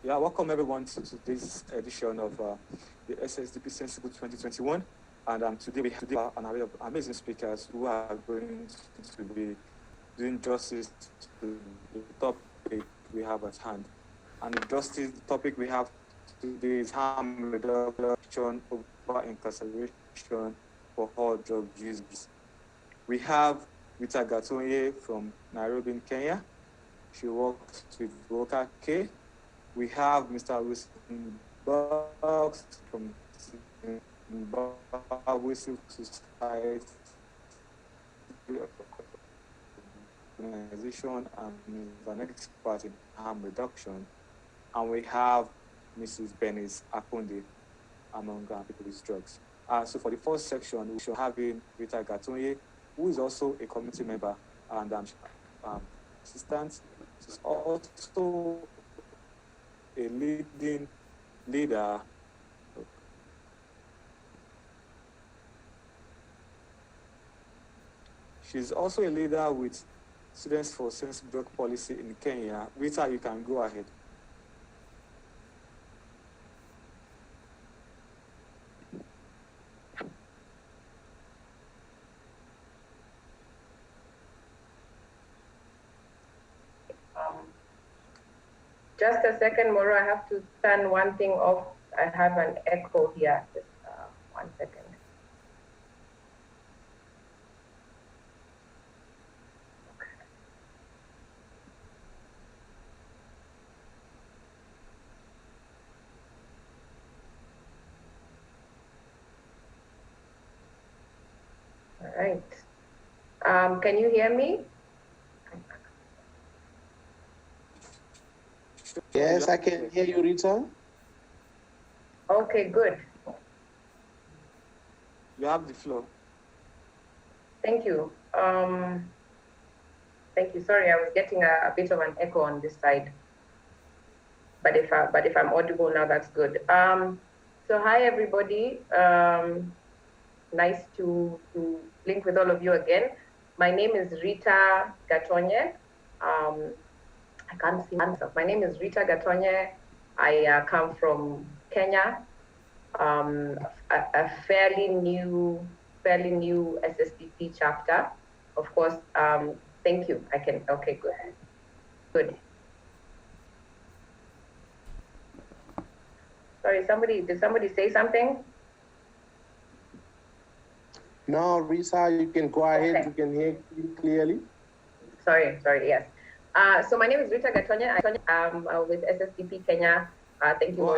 Yeah, welcome everyone to this edition of the SSDP Sensible 2021. And today we have an array of amazing speakers who are going to be doing justice to the topic we have at hand. And the topic we have today is harm reduction over incarceration for all drug users. We have Rita Gatonye from Nairobi in Kenya. She works with Voca K. We have Mr. Wilson Box from Zimbabwe Civil Society Organization and is an expert in harm reduction. And we have Mrs. Bernice Apondi among people with drugs. So for the first section, we should have in Rita Gatonye, who is also a community member and assistant. She's also a leading leader. She's also a leader with Students for Sensible Drug Policy in Kenya. Rita, you can go ahead. Just a second, Moro, I have to turn one thing off. I have an echo here. Just 1 second. All right. Can you hear me? Yes, I can hear you, Rita. Okay, good. You have the floor. Thank you. Thank you. Sorry, I was getting a bit of an echo on this side. But if I'm audible now, that's good. So hi everybody. Nice to link with all of you again. My name is Rita Gatonye. I can't see myself. My name is Rita Gatonye. I come from Kenya. A fairly new SSDP chapter. Of course. Thank you. I can. Okay. Good. Sorry. Did somebody say something? No, Rita, you can go ahead. Okay. You can hear me clearly. Sorry. Yes. So my name is Rita Gatonye. I'm with SSDP Kenya. Thank you.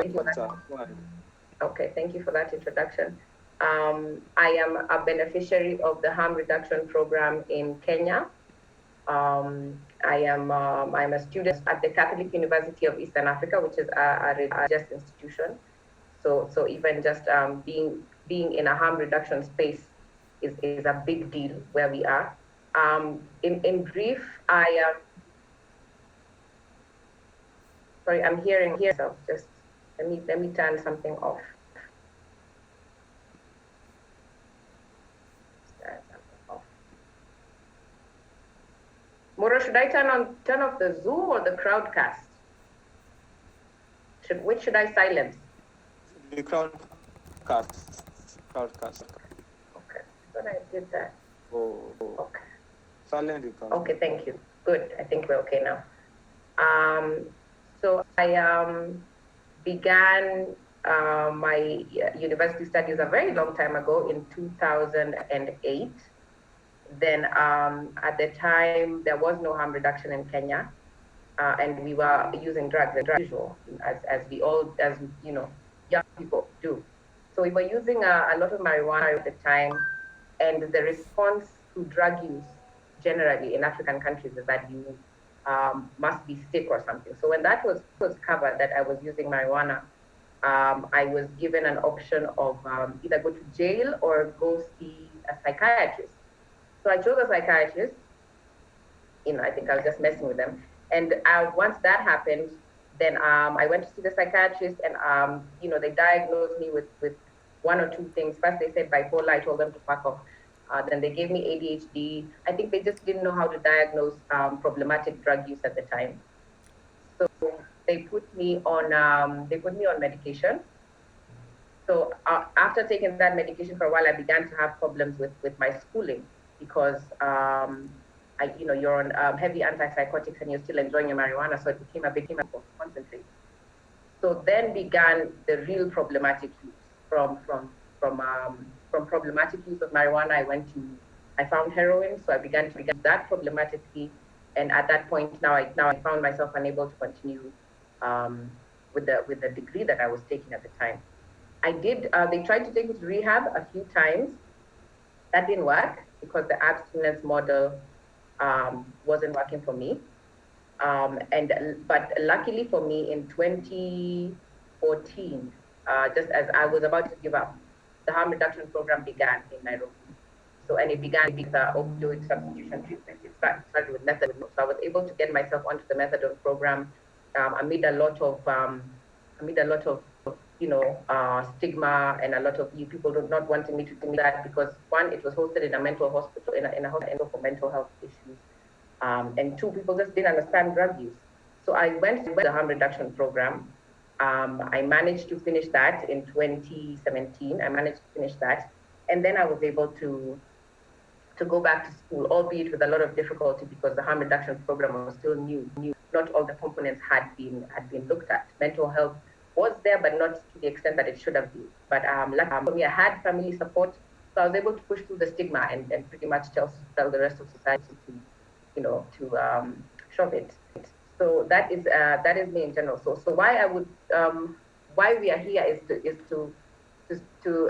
Okay, thank you for that introduction. I am a beneficiary of the harm reduction program in Kenya. I'm a student at the Catholic University of Eastern Africa, which is a religious institution. So even just being in a harm reduction space is a big deal where we are. In brief, I am. Sorry, I'm hearing here. So just let me turn something off. Moro, should I turn off the Zoom or the crowdcast? Which should I silence? The crowdcast. Okay, I thought I did that. Oh. Okay. Silent the crowdcast. Okay, thank you. Good. I think we're okay now. So I began my university studies a very long time ago in 2008. Then at the time, there was no harm reduction in Kenya, and we were using drugs as usual, as you know, young people do. So we were using a lot of marijuana at the time, and the response to drug use generally in African countries is that you must be sick or something. So when that was covered, that I was using marijuana, I was given an option of either go to jail or go see a psychiatrist. So I chose a psychiatrist. I think I was just messing with them. And once that happened, then I went to see the psychiatrist, and they diagnosed me with one or two things. First, they said bipolar. I told them to fuck off. Then they gave me ADHD. I think they just didn't know how to diagnose problematic drug use at the time. So they put me on medication. So after taking that medication for a while, I began to have problems with my schooling because you're on heavy antipsychotics and you're still enjoying your marijuana, so it became a bit difficult to concentrate. So then began the real problematic use. From problematic use of marijuana, I found heroin, so I began to use that problematically, and at that point now I found myself unable to continue with the degree that I was taking at the time. They tried to take me to rehab a few times. That didn't work because the abstinence model wasn't working for me. But luckily for me, in 2014, just as I was about to give up, the harm reduction program began in Nairobi. So, and it began with the opioid substitution treatment. It started with methadone. So I was able to get myself onto the methadone program amid a lot of stigma and a lot of people not wanting me to do that because one, it was hosted in a mental hospital, in a hospital for mental health issues. And two, people just didn't understand drug use. So I went to the harm reduction program. I managed to finish that in 2017. I managed to finish that. And then I was able to go back to school, albeit with a lot of difficulty because the harm reduction program was still new. Not all the components had been looked at. Mental health was there, but not to the extent that it should have been. But luckily for me, I had family support. So I was able to push through the stigma and pretty much tell the rest of society to shove it. So that is me in general. So why we are here is to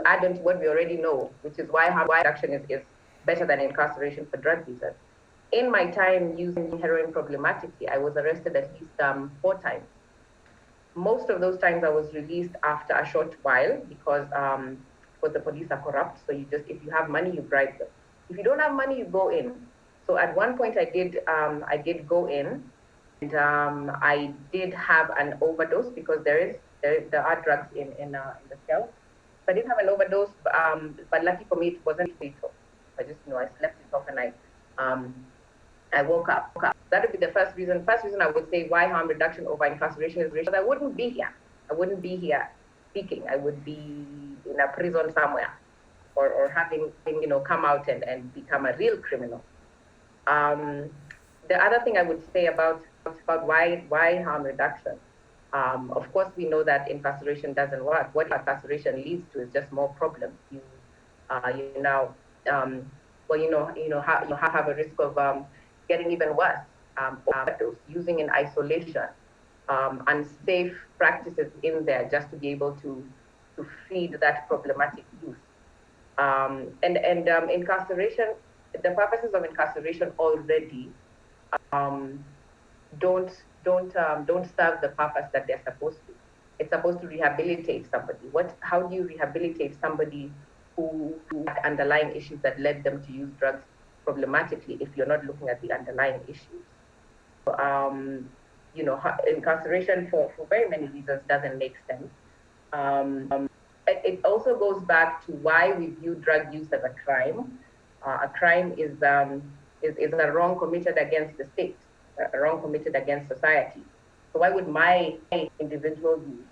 add on to what we already know, which is why harm reduction is better than incarceration for drug users. In my time using heroin problematically, I was arrested at least 4 times. Most of those times I was released after a short while because the police are corrupt. So if you have money, you bribe them. If you don't have money, you go in. So at one point I did go in, and I did have an overdose because there are drugs in the cell. So I did have an overdose, but lucky for me it wasn't fatal. I slept it off and I woke up. That would be the first reason. First reason I would say why harm reduction over incarceration is because I wouldn't be here. I wouldn't be here speaking. I would be in a prison somewhere, or having come out and become a real criminal. The other thing I would say about why harm reduction. Of course, we know that incarceration doesn't work. What incarceration leads to is just more problems. You have a risk of getting even worse. Using in isolation, unsafe practices in there just to be able to feed that problematic youth. Incarceration, the purposes of incarceration already don't serve the purpose that they're supposed to. It's supposed to rehabilitate somebody. How do you rehabilitate somebody who had underlying issues that led them to use drugs problematically if you're not looking at the underlying issues? Incarceration for very many reasons doesn't make sense. It also goes back to why we view drug use as a crime. A crime is a wrong committed against the state, a wrong committed against society. So why would my individual use,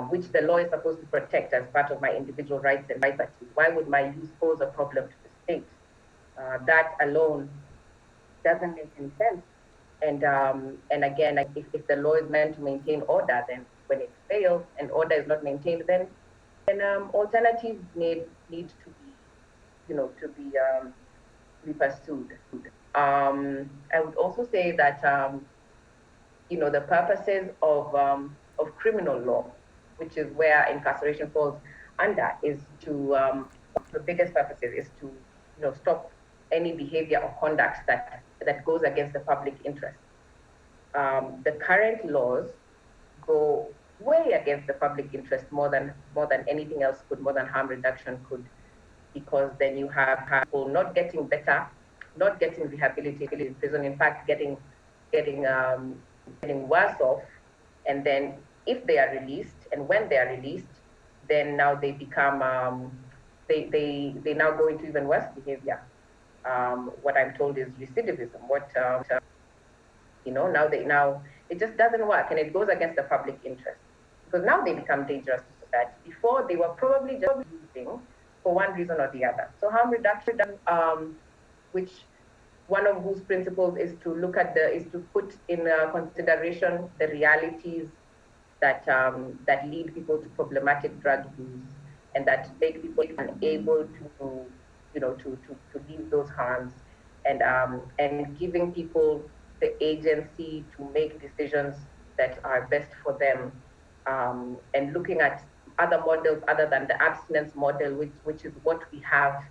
which the law is supposed to protect as part of my individual rights and liberties, why would my use pose a problem to the state? That alone doesn't make any sense. And again, if the law is meant to maintain order, then when it fails and order is not maintained, then alternatives need to be pursued. I would also say that the purposes of criminal law, which is where incarceration falls under, is to the biggest purposes is to stop any behavior or conduct that goes against the public interest. The current laws go way against the public interest more than anything else could, more than harm reduction could, because then you have people not getting better, not getting rehabilitated in prison, in fact getting worse off, and then if they are released and when they are released, then now they become they now go into even worse behavior. What I'm told is recidivism. It just doesn't work, and it goes against the public interest, because now they become dangerous to society. Before, they were probably just using for one reason or the other. So harm reduction, which one of whose principles is to look at is to put in consideration the realities that that lead people to problematic drug use, and that make people unable to, to leave those harms, and giving people the agency to make decisions that are best for them, and looking at other models other than the abstinence model, which is what we have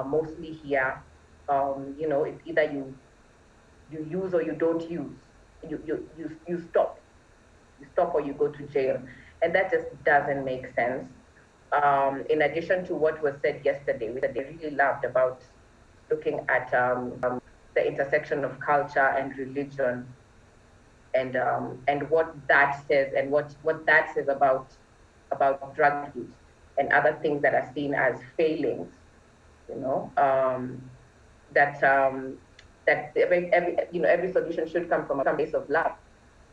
mostly here. It's either you use or you don't use. You stop. You stop or you go to jail. And that just doesn't make sense. In addition to what was said yesterday, which I really loved about looking at the intersection of culture and religion, and what that says, and what that says about drug use and other things that are seen as failings, that every solution should come from a place of love.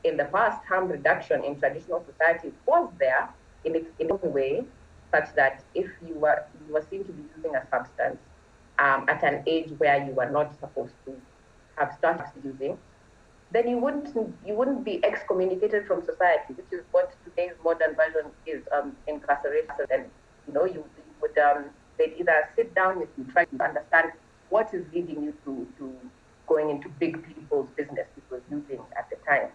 In the past, harm reduction in traditional societies was there in its own way, such that if you were seen to be using a substance at an age where you were not supposed to have started using, then you wouldn't be excommunicated from society, which is what today's modern version is, incarceration. And you would they'd either sit down with you, try to understand what is leading you to going into big people's business, which was using at the time,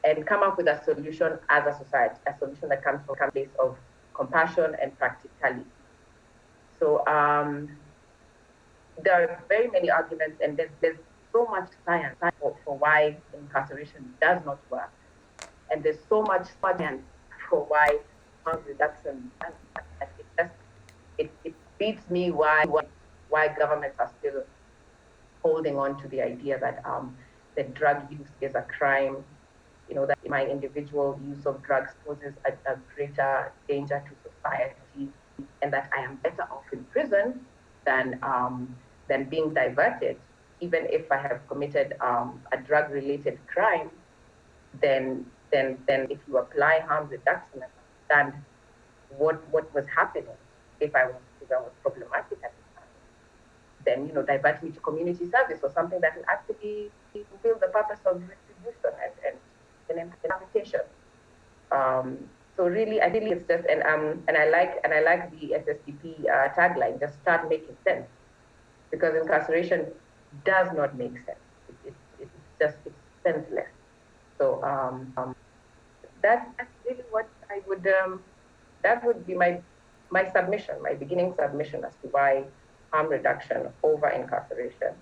and come up with a solution as a society, a solution that comes from a place of compassion and practicality. So there are very many arguments, and there's so much science for why incarceration does not work, and there's so much science for why harm reduction does not. It beats me why governments are still holding on to the idea that that drug use is a crime, that my individual use of drugs poses a greater danger to society, and that I am better off in prison than being diverted. Even if I have committed a drug-related crime, then if you apply harm reduction and understand what was happening, if I was problematic at the time, then divert me to community service or something that will actually fulfill the purpose of retribution and implementation. So really, I think it's just and I like the SSDP tagline, just start making sense, because incarceration does not make sense. It's senseless. So that's really what I would that would be my submission, my beginning submission as to why harm reduction over incarceration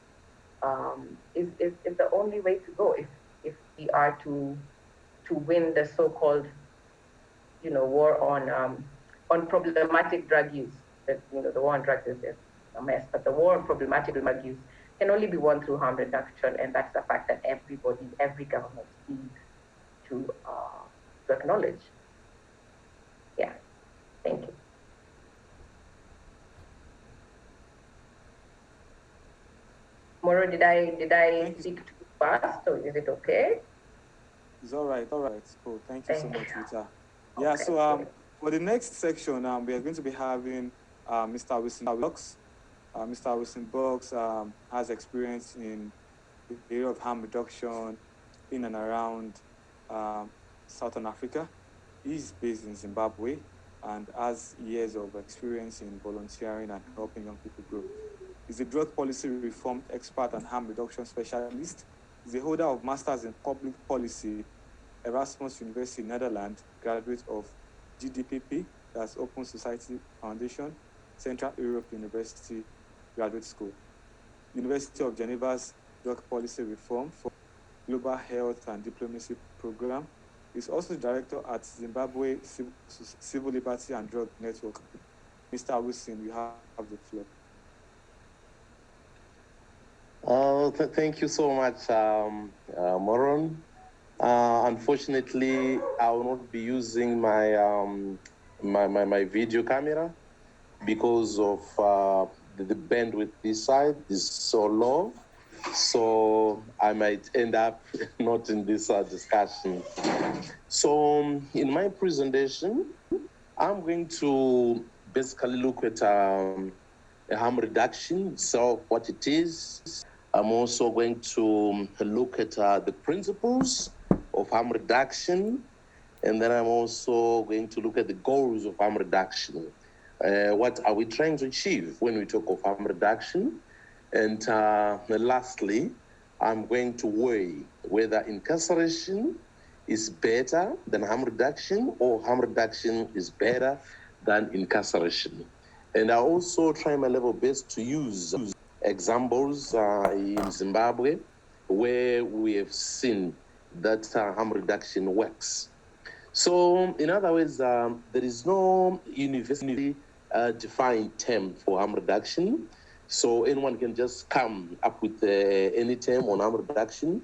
is the only way to go if we are to win the so-called war on problematic drug use. The war on drugs is a mess, but the war on problematic drug use can only be won through harm reduction, and that's the fact that every government needs to acknowledge. Yeah, thank you. Moro, did I speak too fast, or is it okay? It's all right. Cool. Thank you so much, Rita. Yeah. Okay. So for the next section, we are going to be having Mr. Wilson Box. Mr. Wilson Box has experience in the area of harm reduction in and around Southern Africa. He's based in Zimbabwe and has years of experience in volunteering and helping young people grow. He's a drug policy reform expert and harm reduction specialist. He's the holder of Masters in Public Policy, Erasmus University, Netherlands, graduate of GDPP, that's Open Society Foundation, Central Europe University Graduate School, University of Geneva's Drug Policy Reform for Global Health and Diplomacy Program. He's also director at Zimbabwe Civil Liberty and Drug Network. Mr. Wilson, you have the floor. Thank you so much, Moron. Unfortunately, I will not be using my my video camera because of the bandwidth this side is so low. so I might end up not in this discussion. So in my presentation, I'm going to basically look at harm reduction itself, what it is. I'm also going to look at the principles of harm reduction, and then I'm also going to look at the goals of harm reduction. What are we trying to achieve when we talk of harm reduction? And lastly, I'm going to weigh whether incarceration is better than harm reduction or harm reduction is better than incarceration. And I also try my level best to use examples in Zimbabwe where we have seen that harm reduction works. So in other words, there is no universally defined term for harm reduction. So anyone can just come up with any term on harm reduction.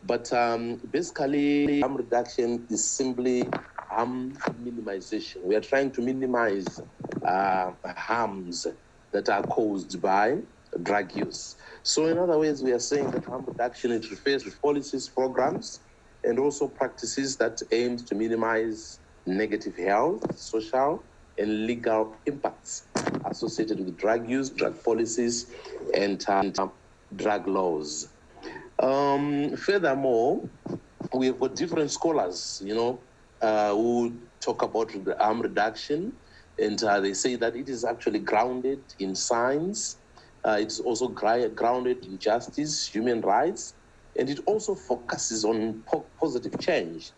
But basically, harm reduction is simply harm minimization. We are trying to minimize harms that are caused by drug use. So in other words, we are saying that harm reduction, it refers to policies, programs, and also practices that aim to minimize negative health, social, and legal impacts associated with drug use, drug policies, and drug laws. Furthermore, we have got different scholars, who talk about the harm reduction, and they say that it is actually grounded in science. It's also grounded in justice, human rights, and it also focuses on positive change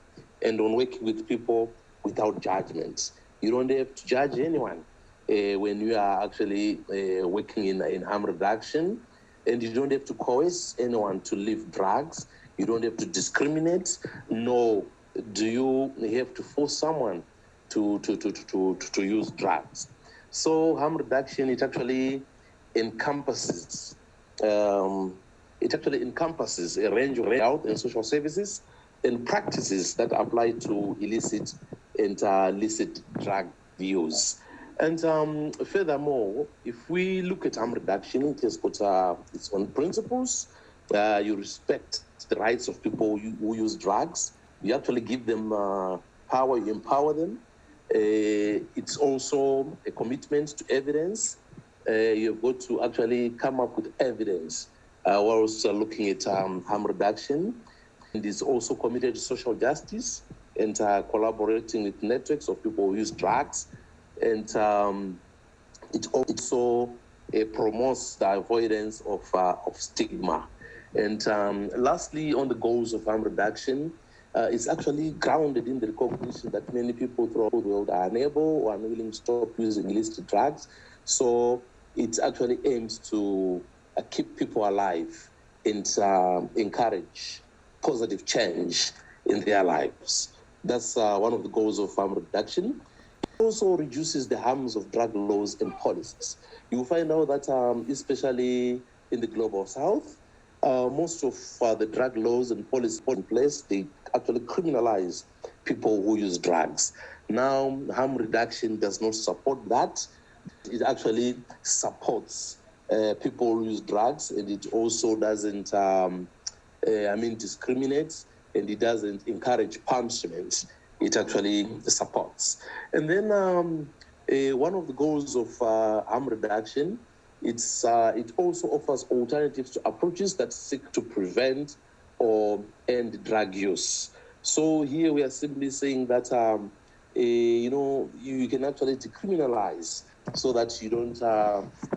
and on working with people without judgment. You don't have to judge anyone when you are actually working in harm reduction, and you don't have to coerce anyone to leave drugs. You don't have to discriminate. No, do you have to force someone to use drugs? So harm reduction, it actually encompasses a range of health and social services and practices that apply to illicit and licit drug use. And furthermore, if we look at harm reduction, it has got its own principles. You respect the rights of people who use drugs. You actually give them power, you empower them. It's also a commitment to evidence. You've got to actually come up with evidence whilst looking at harm reduction. And it's also committed to social justice and collaborating with networks of people who use drugs. And it also promotes the avoidance of stigma. And lastly, on the goals of harm reduction, it's actually grounded in the recognition that many people throughout the world are unable or unwilling to stop using illicit drugs. So it actually aims to keep people alive and encourage positive change in their lives. That's one of the goals of harm reduction. It also reduces the harms of drug laws and policies. You will find out that especially in the global south, most of the drug laws and policies in place, they actually criminalize people who use drugs. Now, harm reduction does not support that. It actually supports people who use drugs, and it also doesn't, discriminate, and it doesn't encourage punishment. It actually supports. And then one of the goals of harm reduction, it also offers alternatives to approaches that seek to prevent or end drug use. So here we are simply saying that, you can actually decriminalize so that you don't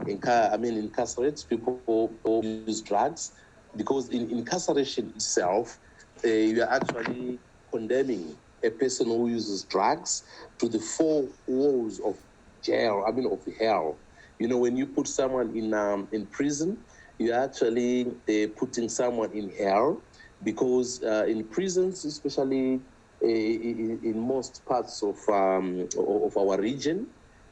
incarcerate people who use drugs, because in incarceration itself, you are actually condemning a person who uses drugs to the four walls of jail, of hell. When you put someone in prison, you're actually putting someone in hell, because in prisons, especially in most parts of our region,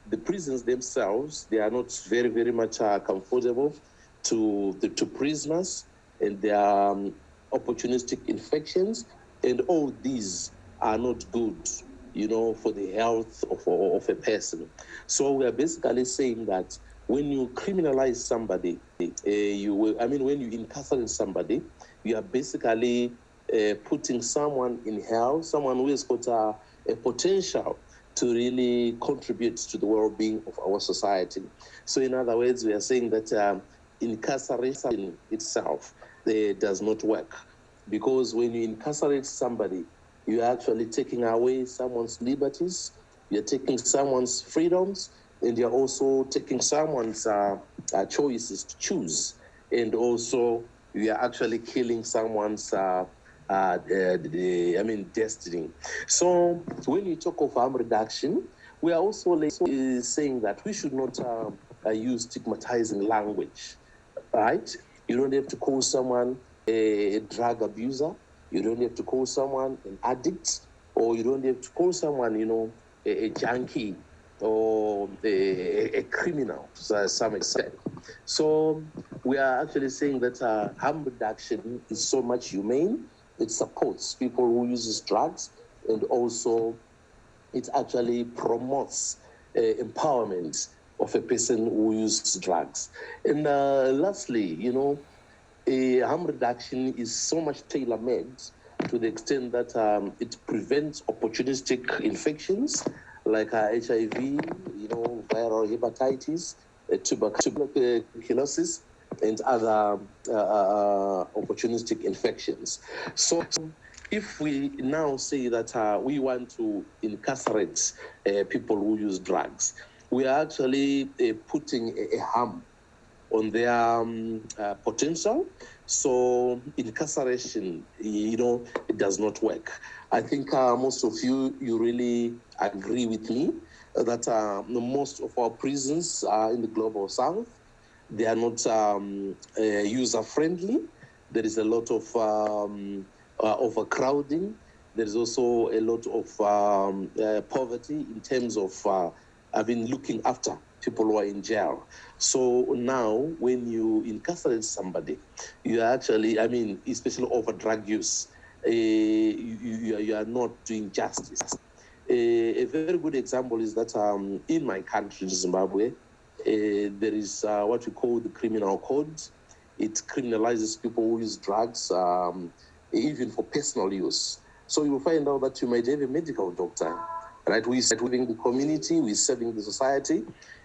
the prisons themselves, they are not very, very much comfortable to prisoners, and there are opportunistic infections, and all these are not good, for the health of a person. So we are basically saying that when you criminalize somebody, when you incarcerate somebody, you are basically putting someone in hell, someone who has got a potential to really contribute to the well-being of our society. So in other words, we are saying that incarceration itself does not work, because when you incarcerate somebody, you are actually taking away someone's liberties, you're taking someone's freedoms, and you're also taking someone's choices to choose. And also, you are actually killing someone's destiny. So when you talk of harm reduction, we are also saying that we should not use stigmatizing language, right? You don't have to call someone a drug abuser. You don't have to call someone an addict, or you don't have to call someone, a junkie or a criminal to some extent. So we are actually saying that harm reduction is so much humane. It supports people who use drugs, and also it actually promotes empowerment of a person who uses drugs. And lastly, harm reduction is so much tailor-made to the extent that it prevents opportunistic infections like HIV, viral hepatitis, tuberculosis, and other opportunistic infections. So if we now say that we want to incarcerate people who use drugs, we are actually putting a harm on their potential. So incarceration, it does not work. I think most of you really agree with me that most of our prisons in the global south, they are not user-friendly. There is a lot of overcrowding. There is also a lot of poverty in terms of looking after people who are in jail. So now, when you incarcerate somebody, you are actually, especially over drug use, you are not doing justice. A very good example is that in my country, Zimbabwe, there is what we call the criminal code. It criminalizes people who use drugs, even for personal use. So you will find out that you might have a medical doctor, right? We're serving the community, we're serving the society,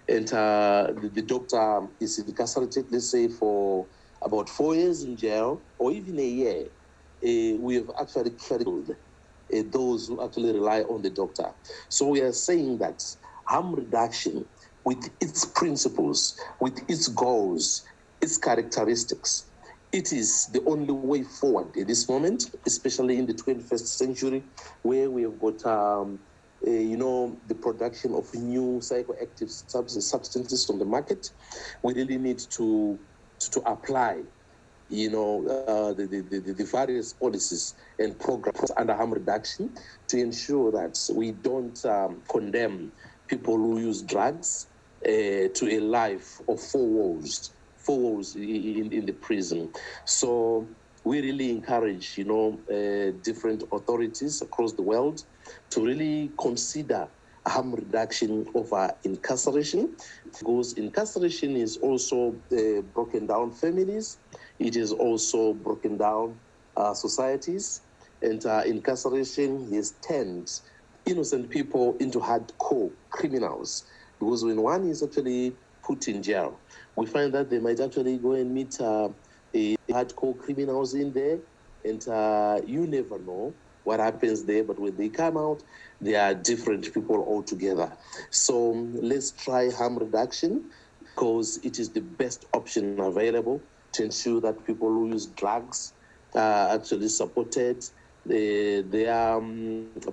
and the doctor is incarcerated, let's say, for about 4 years in jail, or even a year. We have actually killed those who actually rely on the doctor. So we are saying that harm reduction, with its principles, with its goals, its characteristics, it is the only way forward at this moment, especially in the 21st century, where we have got the production of new psychoactive substances on the market. We really need to apply the various policies and programs under harm reduction to ensure that we don't condemn people who use drugs to a life of four walls in the prison. So we really encourage, different authorities across the world to really consider harm reduction over incarceration, because incarceration is also broken down families. It is also broken down societies, and incarceration has turned innocent people into hardcore criminals, because when one is actually put in jail, we find that they might actually go and meet hardcore criminals in there, and you never know what happens there, but when they come out, they are different people altogether. So let's try harm reduction, because it is the best option available to ensure that people who use drugs are actually supported, their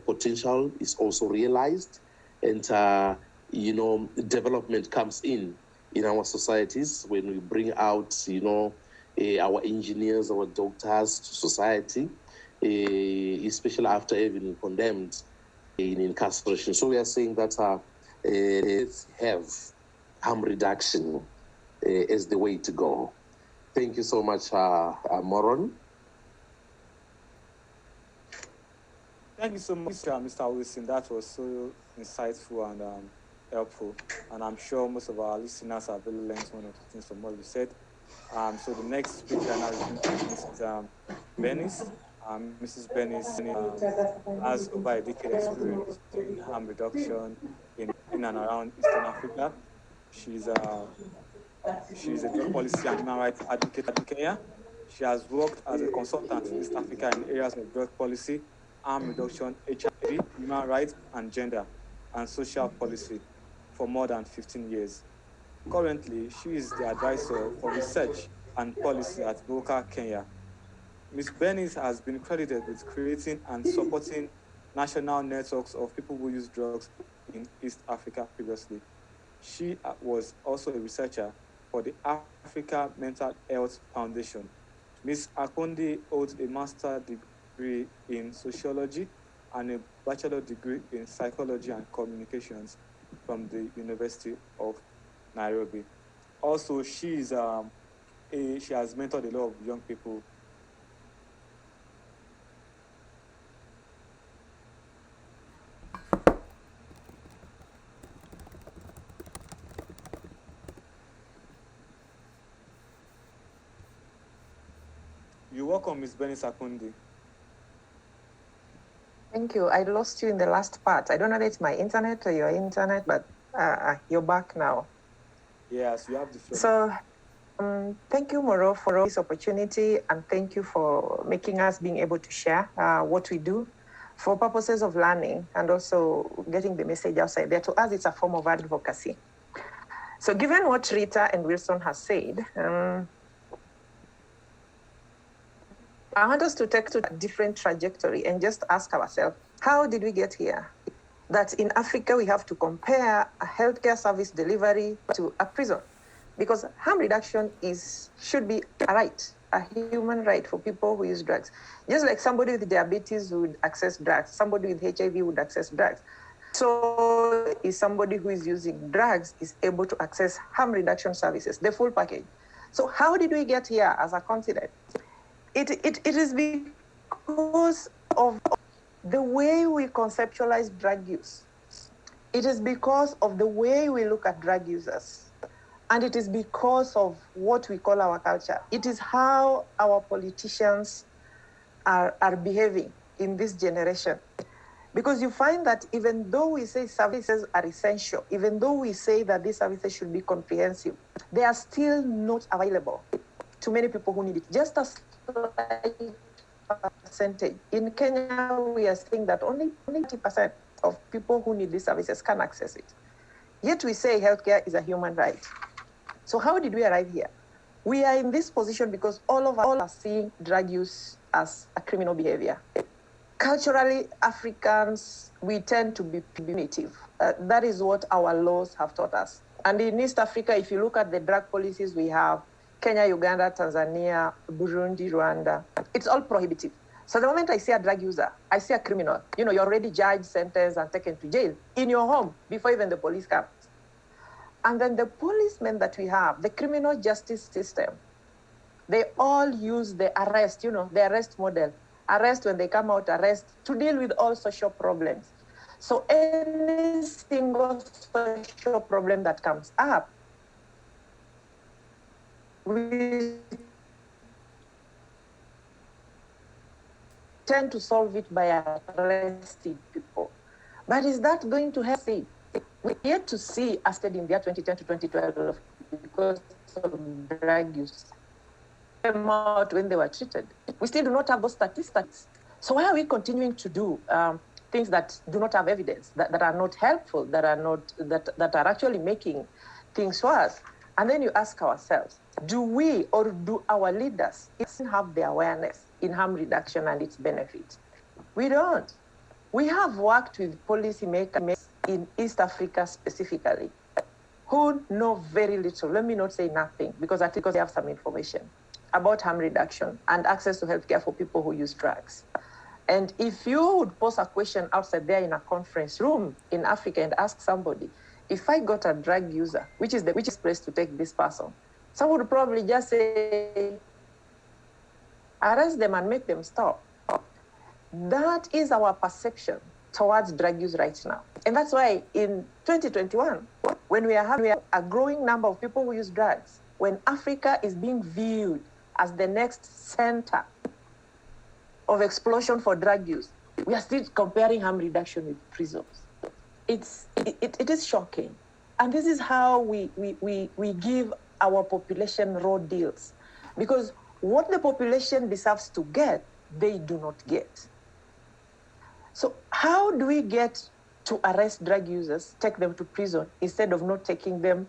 potential is also realized, and development comes in our societies when we bring out our engineers, our doctors to society, especially after having been condemned in incarceration. So we are saying that let's have harm reduction as the way to go. Thank you so much, Moron. Thank you so much, Mr. Wilson. That was so insightful, and helpful. And I'm sure most of our listeners have really learned one of the things from what we said. So the next speaker now is Mrs. Bernice. Mrs. Bernice has over a decade experience in harm reduction in and around Eastern Africa. She's a she's a drug policy and human rights advocate in Kenya. She has worked as a consultant in East Africa in areas of drug policy, harm reduction, HIV, human rights, and gender and social policy for more than 15 years. Currently, she is the advisor for research and policy at Boca, Kenya. Ms. Bernice has been credited with creating and supporting national networks of people who use drugs in East Africa previously. She was also a researcher for the Africa Mental Health Foundation. Ms. Apondi holds a master's degree in sociology and a bachelor degree in psychology and communications from the University of Nairobi. Also, she has mentored a lot of young people. You're welcome, Ms. Bernice Apondi. Thank you. I lost you in the last part. I don't know if it's my internet or your internet, but you're back now. Yes, you have the floor. So thank you, Moro, for this opportunity, and thank you for making us being able to share what we do for purposes of learning and also getting the message outside there. To us, it's a form of advocacy. So given what Rita and Wilson has said, I want us to take to a different trajectory and just ask ourselves, how did we get here? That in Africa, we have to compare a healthcare service delivery to a prison, because harm reduction should be a right, a human right for people who use drugs. Just like somebody with diabetes would access drugs, somebody with HIV would access drugs. So is somebody who is using drugs is able to access harm reduction services, the full package. So how did we get here as a continent? It is because of the way we conceptualize drug use. It is because of the way we look at drug users. And it is because of what we call our culture. It is how our politicians are behaving in this generation. Because you find that even though we say services are essential, even though we say that these services should be comprehensive, they are still not available to many people who need it. Just a slight percentage. In Kenya, we are saying that only 20% of people who need these services can access it. Yet we say healthcare is a human right. So how did we arrive here? We are in this position because all are seeing drug use as a criminal behavior. Culturally, Africans, we tend to be punitive. That is what our laws have taught us. And in East Africa, if you look at the drug policies we have, Kenya, Uganda, Tanzania, Burundi, Rwanda, it's all prohibitive. So the moment I see a drug user, I see a criminal. You're already judged, sentenced, and taken to jail in your home before even the police comes. And then the policemen that we have, the criminal justice system, they all use the arrest, the arrest model. Arrest when they come out, arrest to deal with all social problems. So any single social problem that comes up, we tend to solve it by arresting people. But is that going to help? We yet to see, as stated in the year 2010 to 2012, because of drug use, came out when they were treated. We still do not have those statistics. So why are we continuing to do things that do not have evidence, that are not helpful, that are actually making things worse? And then you ask ourselves, do we or do our leaders have the awareness in harm reduction and its benefit? We don't. We have worked with policymakers in East Africa specifically who know very little, let me not say nothing, because I think they have some information about harm reduction and access to healthcare for people who use drugs. And if you would pose a question outside there in a conference room in Africa and ask somebody, if I got a drug user, which is the place to take this person, someone would probably just say, arrest them and make them stop. That is our perception towards drug use right now. And that's why in 2021, when we are having a growing number of people who use drugs, when Africa is being viewed as the next center of explosion for drug use, we are still comparing harm reduction with prisons. It is shocking. And this is how we give our population raw deals. Because what the population deserves to get, they do not get. So how do we get to arrest drug users, take them to prison, instead of not taking them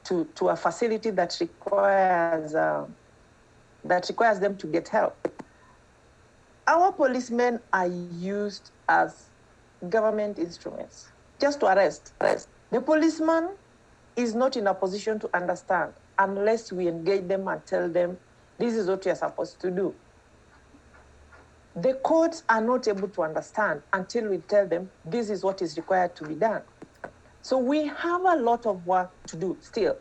to a facility that requires them to get help? Our policemen are used as government instruments, just to arrest. The policeman is not in a position to understand unless we engage them and tell them, this is what you're supposed to do. The courts are not able to understand until we tell them, this is what is required to be done. So we have a lot of work to do still.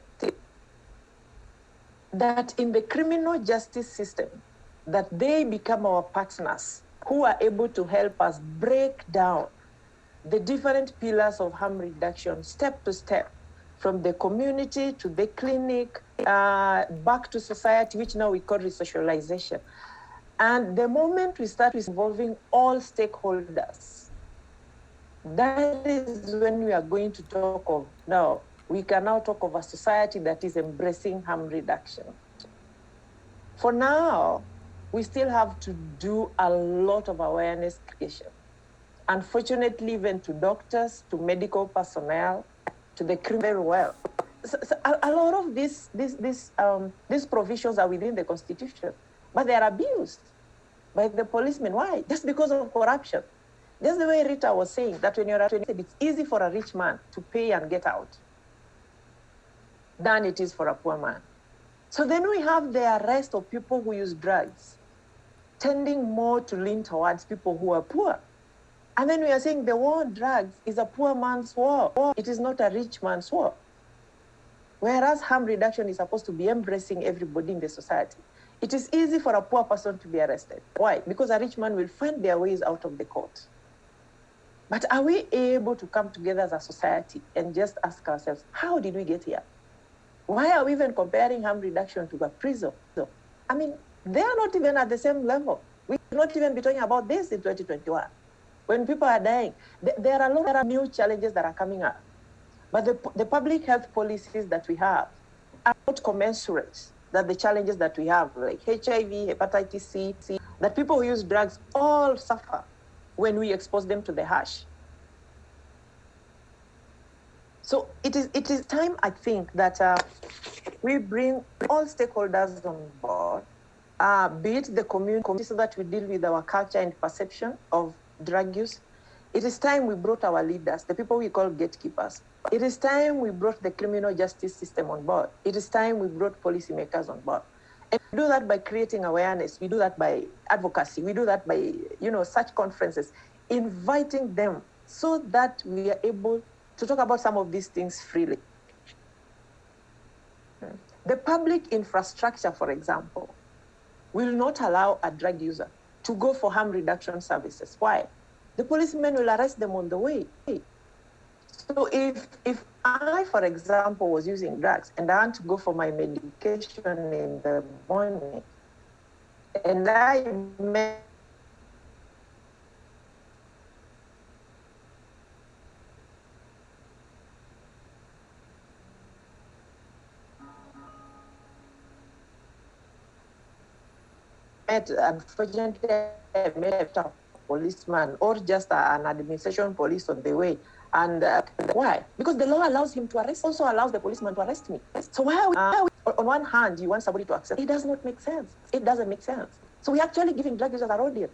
That in the criminal justice system, that they become our partners who are able to help us break down the different pillars of harm reduction, step to step, from the community to the clinic, back to society, which now we call resocialization. And the moment we start involving all stakeholders, that is when we are going to talk of, now, we can now talk of a society that is embracing harm reduction. For now, we still have to do a lot of awareness creation. Unfortunately, even to doctors, to medical personnel, to the criminal very well. So a lot of these provisions are within the Constitution, but they are abused by the policemen. Why? Just because of corruption. Just the way Rita was saying, that when you're at 20, it's easy for a rich man to pay and get out than it is for a poor man. So then we have the arrest of people who use drugs, tending more to lean towards people who are poor. And then we are saying the war on drugs is a poor man's war. It is not a rich man's war. Whereas harm reduction is supposed to be embracing everybody in the society. It is easy for a poor person to be arrested. Why? Because a rich man will find their ways out of the court. But are we able to come together as a society and just ask ourselves, how did we get here? Why are we even comparing harm reduction to a prison? I mean, they are not even at the same level. We should not even be talking about this in 2021. When people are dying, there are a lot of new challenges that are coming up. But the public health policies that we have are not commensurate that the challenges that we have, like HIV, hepatitis C, that people who use drugs all suffer when we expose them to the harsh. So it is time, I think, that we bring all stakeholders on board, be it the community, so that we deal with our culture and perception of drug use. It is time we brought our leaders, the people we call gatekeepers. It is time we brought the criminal justice system on board. It is time we brought policymakers on board. And we do that by creating awareness. We do that by advocacy. We do that by, such conferences, inviting them so that we are able to talk about some of these things freely. The public infrastructure, for example, will not allow a drug user to go for harm reduction services. Why? The policemen will arrest them on the way. So if I, for example, was using drugs and I want to go for my medication in the morning, and I met unfortunately I met a policeman or just an administration police on the way. And why? Because the law allows him to arrest, also allows the policeman to arrest me. So why are we on one hand, you want somebody to accept? It does not make sense. It doesn't make sense. So we're actually giving drug users a raw deal.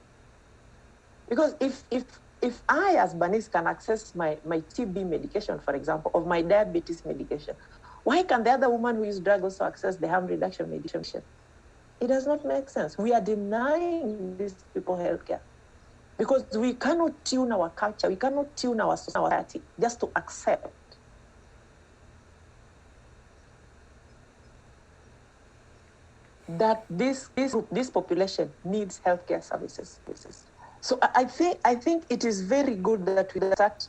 Because if I, as Bernice, can access my TB medication, for example, of my diabetes medication, why can the other woman who uses drugs also access the harm reduction medication? It does not make sense. We are denying these people healthcare. Because we cannot tune our culture, we cannot tune our society just to accept that this population needs healthcare services. So I think it is very good that we start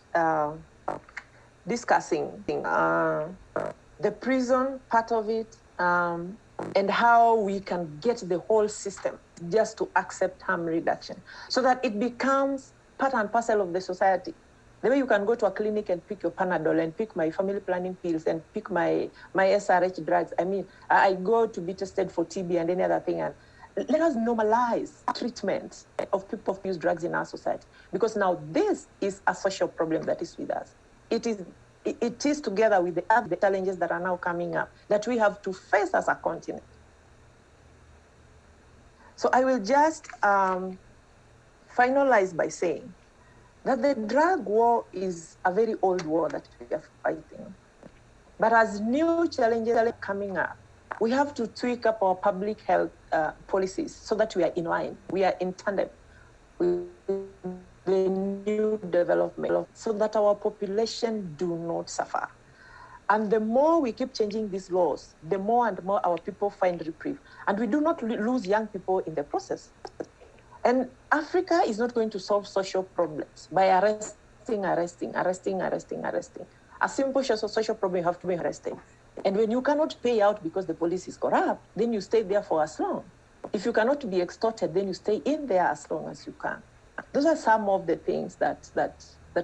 discussing the prison part of it, and how we can get the whole system just to accept harm reduction so that it becomes part and parcel of the society. The way you can go to a clinic and pick your Panadol and pick my family planning pills and pick my SRH drugs. I mean, I go to be tested for TB and any other thing. And let us normalize treatment of people who use drugs in our society, because now this is a social problem that is with us. It is together with the other challenges that are now coming up that we have to face as a continent. So I will just finalize by saying that the drug war is a very old war that we are fighting. But as new challenges are coming up, we have to tweak up our public health policies so that we are in line, we are in tandem with the new development, so that our population do not suffer. And the more we keep changing these laws, the more and more our people find reprieve. And we do not lose young people in the process. And Africa is not going to solve social problems by arresting. A simple social problem, you have to be arrested. And when you cannot pay out because the police is corrupt, then you stay there for as long. If you cannot be extorted, then you stay in there as long as you can. Those are some of the things that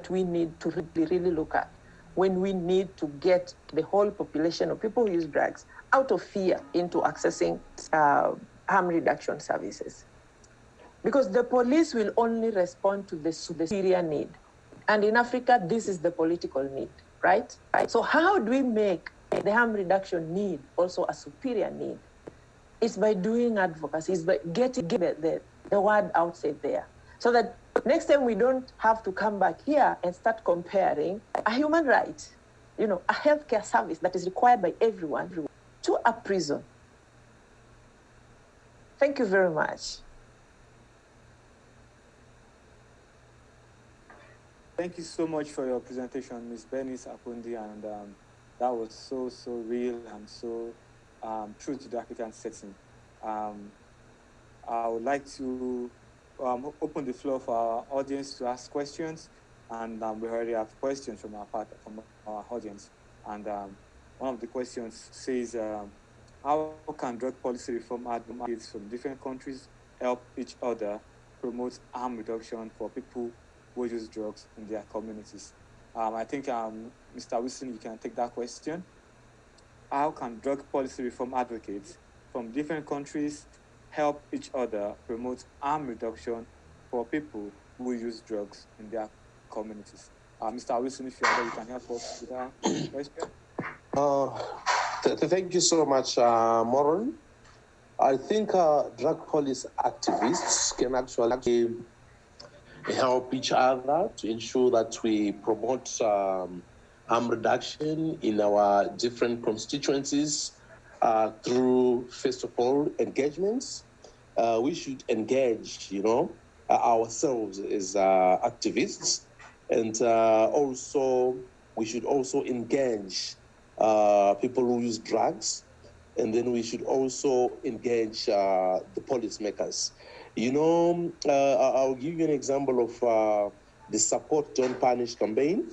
we need to really look at when we need to get the whole population of people who use drugs out of fear into accessing harm reduction services. Because the police will only respond to the superior need. And in Africa, this is the political need, right? So how do we make the harm reduction need also a superior need? It's by doing advocacy, it's by getting the word outside there. So that next time we don't have to come back here and start comparing a human right, a healthcare service that is required by everyone to a prison. Thank you very much. Thank you so much for your presentation, Ms. Bernice, Apondi, and that was so real and so true to the African setting. I would like to open the floor for our audience to ask questions, and we already have questions from our audience. And one of the questions says, how can drug policy reform advocates from different countries help each other promote harm reduction for people who use drugs in their communities? I think, Mr. Wilson, you can take that question. How can drug policy reform advocates from different countries help each other promote harm reduction for people who use drugs in their communities? Mr. Wilson, if you can help us with that question. Thank you so much, Moron. I think drug policy activists can actually help each other to ensure that we promote harm reduction in our different constituencies through, first of all, engagements. We should engage, ourselves as activists, and also we should also engage people who use drugs, and then we should also engage the policymakers. I'll give you an example of the Support Don't Punish campaign.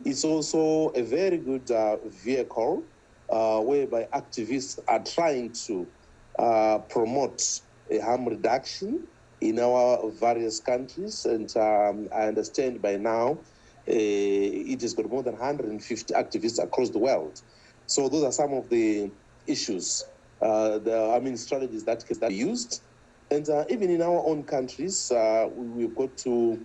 It's also a very good vehicle whereby activists are trying to promote a harm reduction in our various countries. And I understand by now it has got more than 150 activists across the world. So those are some of the issues, strategies that can be used. And even in our own countries, we've got to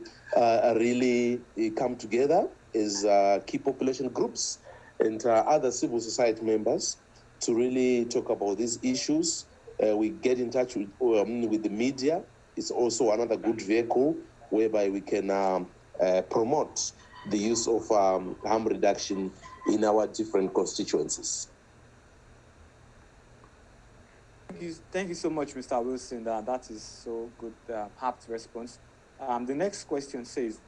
really come together as key population groups and other civil society members to really talk about these issues. We get in touch with the media. It's also another good vehicle whereby we can promote the use of harm reduction in our different constituencies. Thank you so much, Mr. Wilson. That is so good, apt response. The next question says,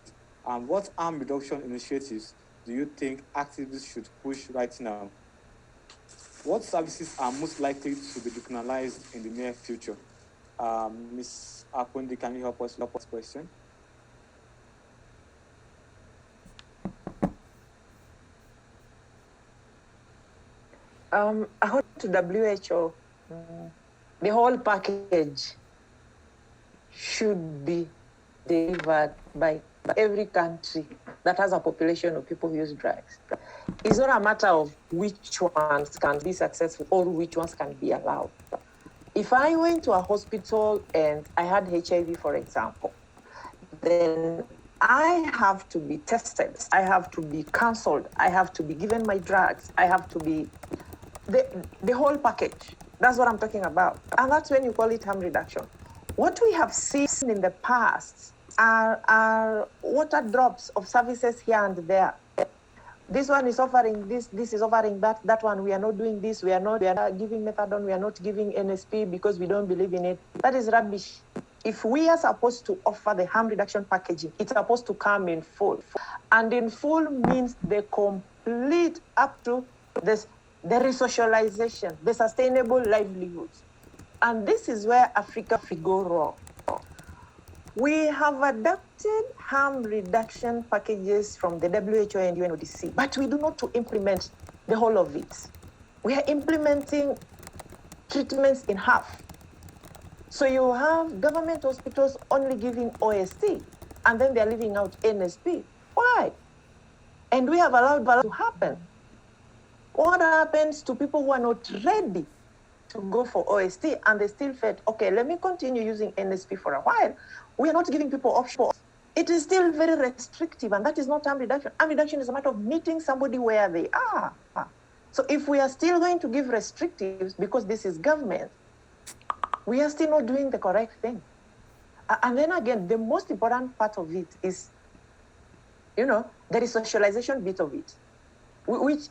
what harm reduction initiatives do you think activists should push right now? What services are most likely to be decriminalized in the near future? Ms. Apondi, can you help us with this question? According to WHO, the whole package should be delivered by every country that has a population of people who use drugs. It's not a matter of which ones can be successful or which ones can be allowed. If I went to a hospital and I had HIV, for example, then I have to be tested, I have to be counseled, I have to be given my drugs, I have to be, the whole package. That's what I'm talking about. And that's when you call it harm reduction. What we have seen in the past are water drops of services here and there. This one is offering this is offering that one, we are not doing this, we are not giving methadone, we are not giving NSP because we don't believe in it. That is rubbish. If we are supposed to offer the harm reduction packaging, it's supposed to come in full. And in full means the complete up to this, the resocialization, the sustainable livelihoods. And this is where Africa go wrong. We have adopted harm reduction packages from the WHO and UNODC, but we do not to implement the whole of it. We are implementing treatments in half. So you have government hospitals only giving OST, and then they're leaving out NSP. Why? And we have allowed that to happen. What happens to people who are not ready to go for OST and they still felt, okay, let me continue using NSP for a while? We are not giving people options. It is still very restrictive, and that is not harm reduction. Harm reduction is a matter of meeting somebody where they are. So if we are still going to give restrictives because this is government, we are still not doing the correct thing. And then again, the most important part of it is, the resocialization bit of it, which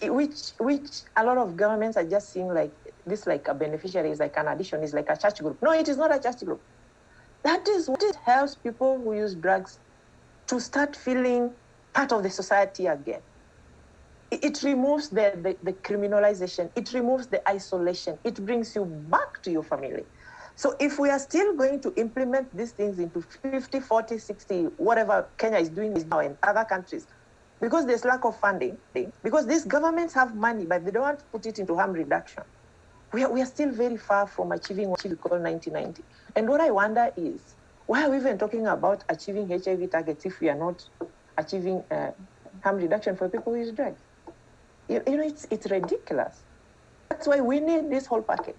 a lot of governments are just seeing like this, like a beneficiary is like an addition, is like a church group. No, it is not a church group. That is what it helps people who use drugs to start feeling part of the society again. It removes the criminalization. It removes the isolation. It brings you back to your family. So if we are still going to implement these things into 50, 40, 60, whatever Kenya is doing now in other countries, because there's lack of funding, because these governments have money, but they don't want to put it into harm reduction, we are still very far from achieving what we call 1990. And what I wonder is, why are we even talking about achieving HIV targets if we are not achieving harm reduction for people who use drugs? It's ridiculous. That's why we need this whole package.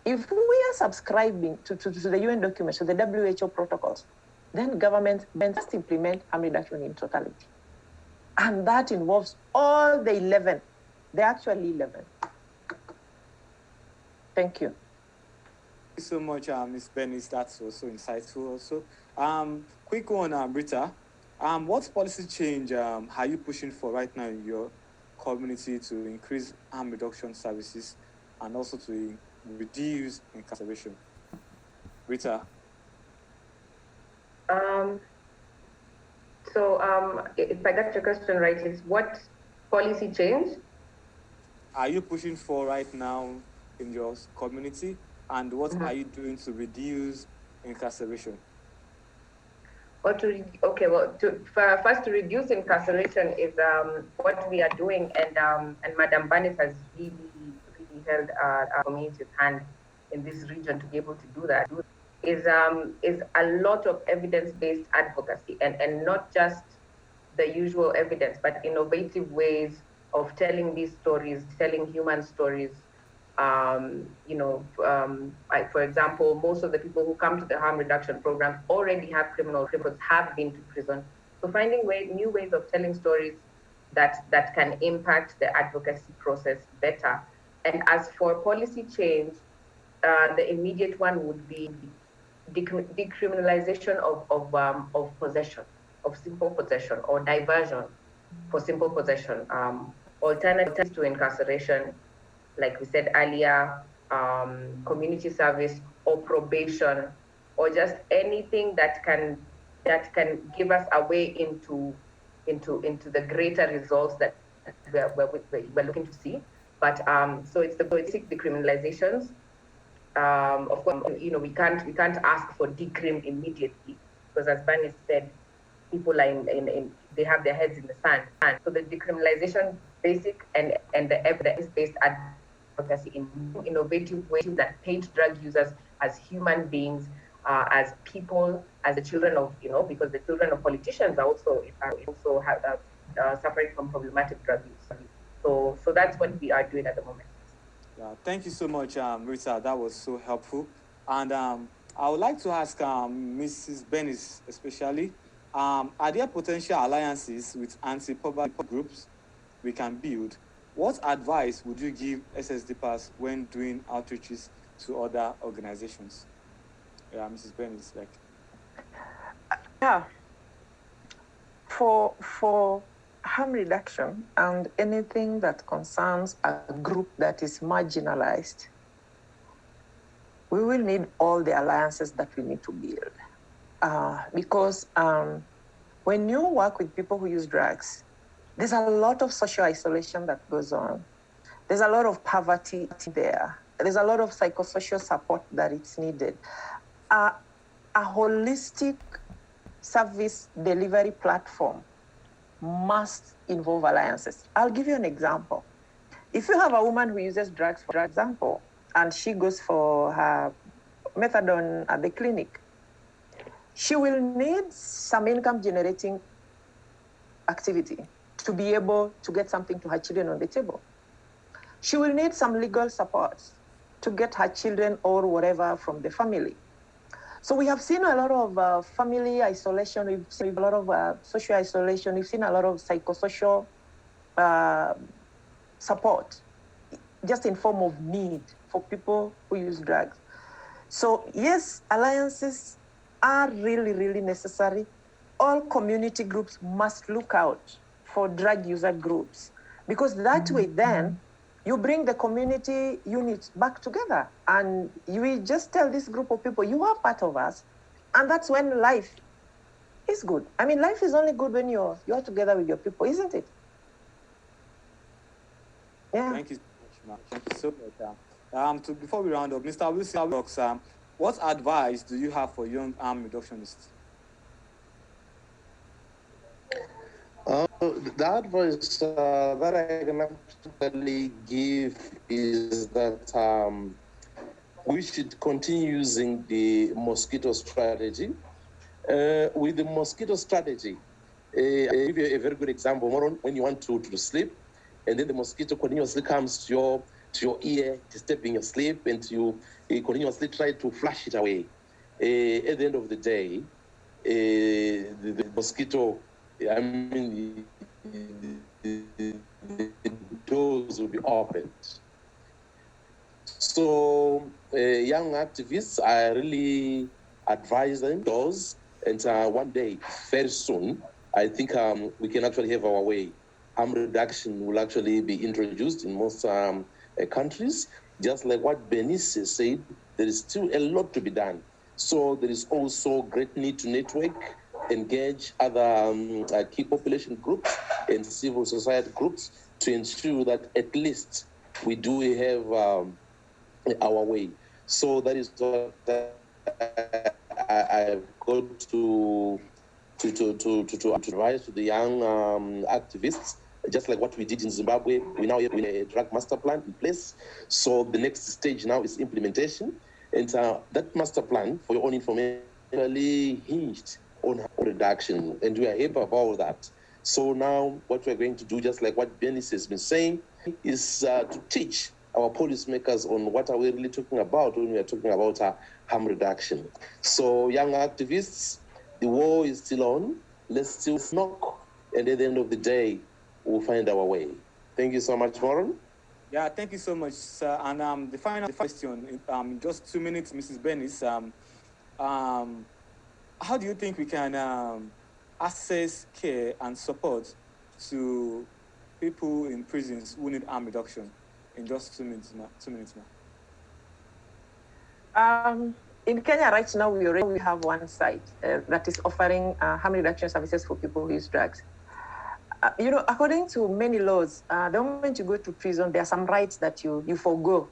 If we are subscribing to the UN documents, to the WHO protocols, then government must implement harm reduction in totality. And that involves all the 11, the actual 11. Thank you. Thank you so much, Ms. Bernice. That's also insightful also. Quick one, Rita. What policy change are you pushing for right now in your community to increase harm reduction services and also to reduce incarceration? Rita? So if I got your question right, is what policy change are you pushing for right now in your community, and what are you doing to reduce incarceration? First to reduce incarceration is what we are doing, and Madam Bernice has really held our community's hand in this region to be able to do that. Is a lot of evidence-based advocacy, and not just the usual evidence, but innovative ways of telling these stories, telling human stories. For example, most of the people who come to the harm reduction program already have criminal records, have been to prison. So finding new ways of telling stories that can impact the advocacy process better. And as for policy change, the immediate one would be decriminalization of possession, of simple possession, or diversion for simple possession. Alternatives to incarceration, like we said earlier, community service or probation, or just anything that can give us a way into the greater results that we're looking to see. But so it's the basic decriminalizations. Of course, we can't ask for decrim immediately, because as Bernice said, people are they have their heads in the sand. And so the decriminalization basic and the evidence-based advocacy in innovative ways that paint drug users as human beings, as people, as the children of, because the children of politicians are also suffering from problematic drug use. So that's what we are doing at the moment. Yeah, thank you so much, Rita. That was so helpful. And I would like to ask Mrs. Bernice especially, are there potential alliances with anti-poverty groups we can build? What advice would you give SSDPers when doing outreaches to other organizations? Yeah, Mrs. Bernice, like. Yeah. For harm reduction and anything that concerns a group that is marginalized, we will need all the alliances that we need to build. Because when you work with people who use drugs, there's a lot of social isolation that goes on. There's a lot of poverty there. There's a lot of psychosocial support that it's needed. A holistic service delivery platform must involve alliances. I'll give you an example. If you have a woman who uses drugs, for example, and she goes for her methadone at the clinic, she will need some income generating activity to be able to get something to her children on the table. She will need some legal support to get her children or whatever from the family. So we have seen a lot of family isolation, we've seen a lot of social isolation, we've seen a lot of psychosocial support, just in form of need for people who use drugs. So yes, alliances are really, really necessary. All community groups must look out for drug user groups, because that way then you bring the community units back together and you just tell this group of people, you are part of us. And that's when life is good. I mean, life is only good when you're together with your people, isn't it? Yeah. Thank you so much, ma'am. Thank you so much. Before we round up, Mr. Wilson, what advice do you have for young harm reductionists? The advice that I can actually give is that we should continue using the mosquito strategy. With the mosquito strategy, I'll give you a very good example. When you want to sleep, and then the mosquito continuously comes to your ear, disturbing your sleep, and you continuously try to flush it away. At the end of the day, the mosquito, I mean, the doors will be opened. So young activists, I really advise them those, and one day, very soon, I think we can actually have our way. Harm reduction will actually be introduced in most countries. Just like what Bernice said, there is still a lot to be done. So there is also great need to network, engage other key population groups and civil society groups to ensure that at least we do have our way. So that is what I've got to advise to the young activists. Just like what we did in Zimbabwe, we now have a drug master plan in place. So the next stage now is implementation. And that master plan, for your own information, really hinged on harm reduction. And we are happy about that. So now what we're going to do, just like what Bernice has been saying, is to teach our policymakers on what are we really talking about when we are talking about harm reduction. So young activists, the war is still on. Let's still knock. And at the end of the day, we'll find our way. Thank you so much, Warren. Yeah, thank you so much, sir. And the final question, in just 2 minutes, Mrs. Bernice, how do you think we can access care and support to people in prisons who need harm reduction? In just 2 minutes, ma'am. In Kenya right now, we already have one site that is offering harm reduction services for people who use drugs. According to many laws, the moment you go to prison, there are some rights that you forgo.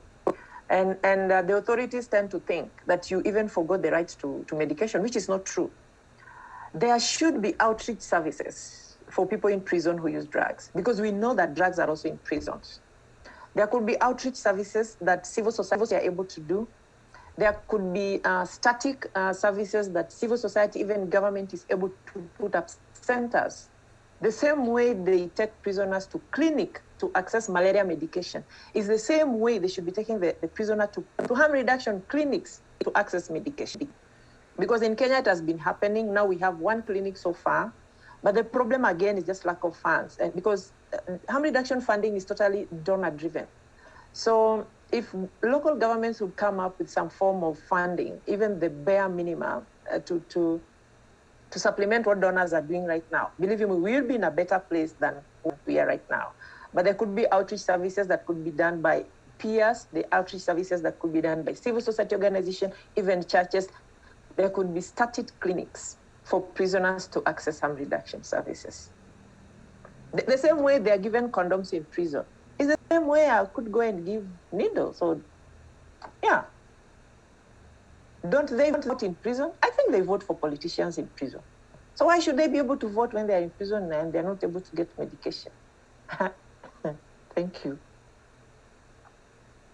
And the authorities tend to think that you even forgo the right to medication, which is not true. There should be outreach services for people in prison who use drugs, because we know that drugs are also in prisons. There could be outreach services that civil society are able to do. There could be static services that civil society, even government, is able to put up centers. The same way they take prisoners to clinic to access malaria medication is the same way they should be taking the prisoner to harm reduction clinics to access medication. Because in Kenya, it has been happening. Now we have one clinic so far, but the problem again is just lack of funds. And because harm reduction funding is totally donor-driven. So if local governments would come up with some form of funding, even the bare minimum, to supplement what donors are doing right now, believe me, we will be in a better place than what we are right now. But there could be outreach services that could be done by peers, the outreach services that could be done by civil society organizations, even churches. There could be started clinics for prisoners to access harm reduction services. The same way they are given condoms in prison is the same way I could go and give needles. So, yeah. Don't they vote in prison? I think they vote for politicians in prison. So why should they be able to vote when they're in prison and they're not able to get medication? Thank you.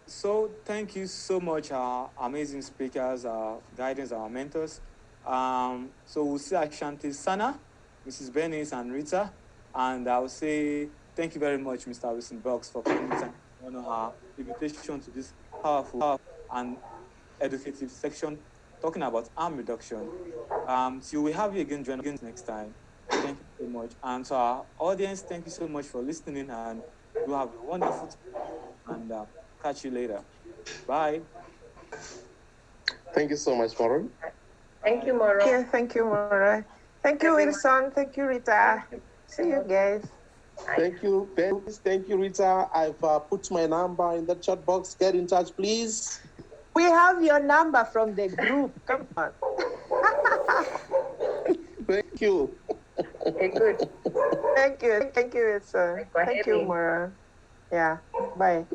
So thank you so much, our amazing speakers, our guidance, our mentors. So we'll say Ashanti Sana, Mrs. Bernice and Rita, and I'll say thank you very much, Mr. Wilson Box, for coming and honor our invitation to this powerful and educative section talking about harm reduction. So we have you again join us next time. Thank you so much. And to our audience, thank you so much for listening, and you have a wonderful time, and catch you later. Bye. Thank you so much, Moro. Thank you, Moro. Yeah, thank you, Mora. Thank you, Wilson. Thank you, Rita. See you guys. Thank you, Ben. Thank you, Rita. I've put my number in the chat box. Get in touch, please. We have your number from the group. Come on. Thank you. Okay, good. Thank you. Thank you, Wilson. Thank you, Mora. Yeah. Bye.